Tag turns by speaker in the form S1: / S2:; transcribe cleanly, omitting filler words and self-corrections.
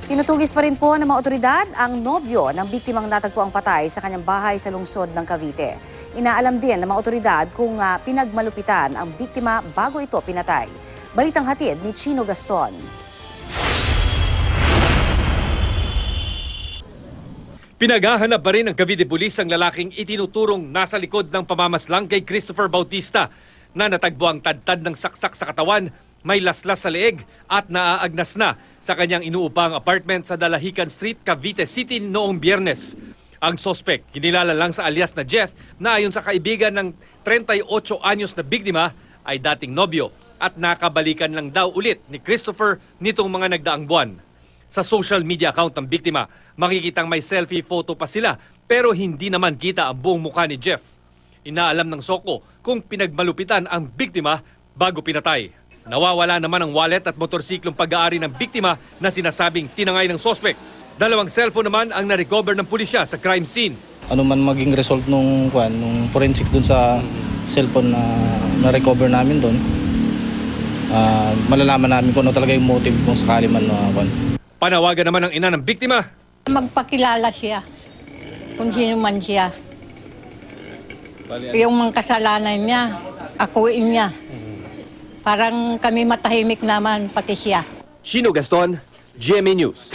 S1: Tinutugis pa rin po ng mga otoridad ang nobyo ng biktimang natagpuang patay sa kanyang bahay sa lungsod ng Cavite. Inaalam din ng mga otoridad kung pinagmalupitan ang biktima bago ito pinatay. Balitang hatid ni Chino Gaston.
S2: Pinaghahanap pa rin ng Cavite Police ang lalaking itinuturong nasa likod ng pamamaslang kay Christopher Bautista na natagpuang tadtad ng saksak sa katawan, may laslas sa leeg at naaagnas na sa kanyang inuupang apartment sa Dalahican Street, Cavite City noong Biyernes. Ang sospek, kinilala lang sa alias na Jeff na ayon sa kaibigan ng 38 anyos na biktima ay dating nobyo at nakabalikan lang daw ulit ni Christopher nitong mga nagdaang buwan. Sa social media account ng biktima, makikitang may selfie photo pa sila pero hindi naman kita ang buong mukha ni Jeff. Inaalam ng Soko kung pinagmalupitan ang biktima bago pinatay. Nawawala naman ang wallet at motorsiklong pag-aari ng biktima na sinasabing tinangay ng sospek. 2 cellphone naman ang na-recover ng pulisya sa crime scene.
S3: Ano man maging result nung forensics dun sa cellphone na na-recover namin doon, malalaman namin kung ano talaga yung motive kung sakali man
S2: Panawagan naman ng ina ng biktima.
S4: Magpakilala siya kung sino man siya. Yung mga kasalanan niya, akuin niya. Parang kami matahimik naman, pati siya.
S2: Chino Gaston, GMA News.